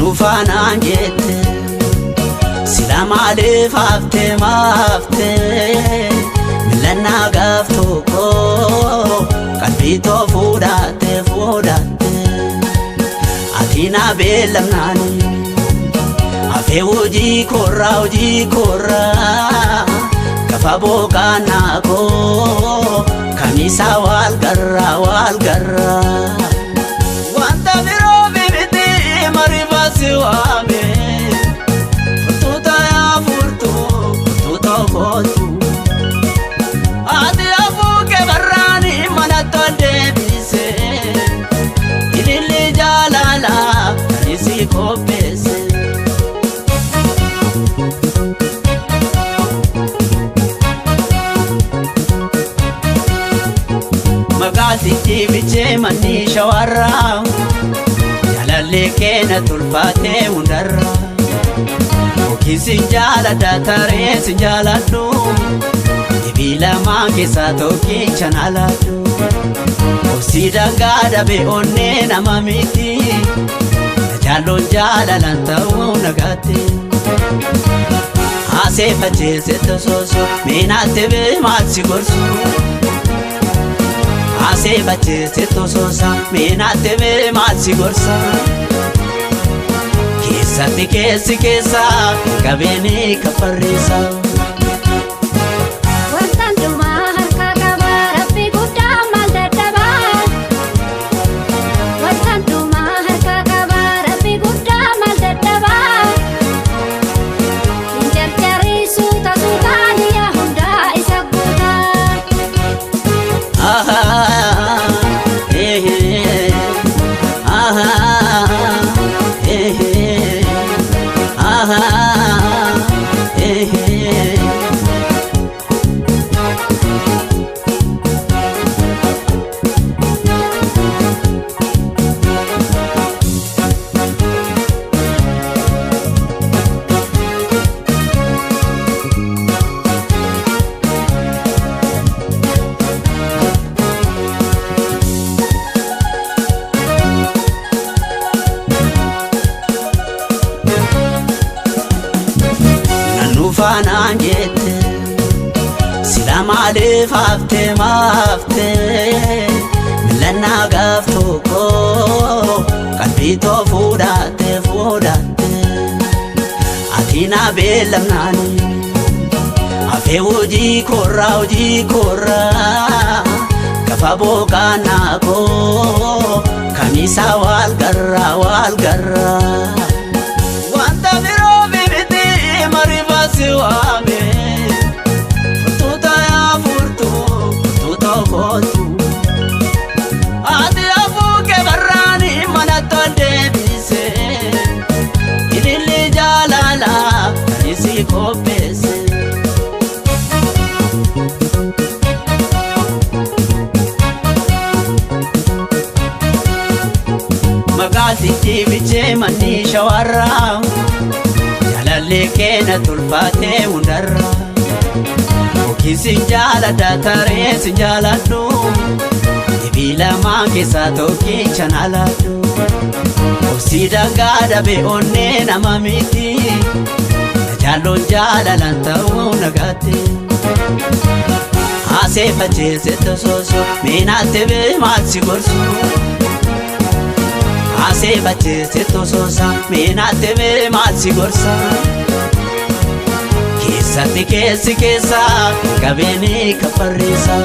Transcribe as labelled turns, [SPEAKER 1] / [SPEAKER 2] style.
[SPEAKER 1] Nanufaan jette sila maaliif hafte milannaa gaaf tokko qalbii too fuudhatte ati na beellamnaani hafee hojii korraa gafa booqannaa koo kamisa wal garraa wanta biroo bibiti marifasi waame furtuuta yaa furtuuta kootu ati afuuke barraani manatto deebise ililli jaalala kanisi qopheesse Magaaltichi bichee manni shawarraa jaalallee keenya tulfaatee hundarra okiisin jaalladha tareessin jaaladhu dhibii lamaa keessaa tokkicha naaladhu obsii dangaa dhabe onnee nama miti jaalloon jaalalan ta'uu nagaatti haaseeffacheesse tosooso meenaatte maal si gorsu Aseeffacheesse tosoosa meenaatte maal si gorsa keessatti keessa qabeeni kafarriisa Nanufaan jette sila maaliif hafte milannaa gaaf tokko qalbii too fuudhatte ati na beellamnaani hafee hojii korraa gafa booqannaa koo kamisa wal garraa wanta biroo bibiti marifasi waame furtuuta yaa furtuuta kootu ati afuuke barraani manatto deebise ililli jaalala kanisi qopheesse Magaaltichi bichee manni shawarraa jaalallee keenya tulfaatee hundarra okiisin jaalladha tareessin jaaladhu dhibii lamaa keessaa tokkicha naaladhu obsii dangaa dhabe onnee nama miti jaalloon jaalalan ta'uu nagaatti haaseeffacheesse tosooso meenaatte maal si gorsu Aseeffacheesse tosoosa meenaatte maal si gorsa keessatti keessa qabeeni kafarriisa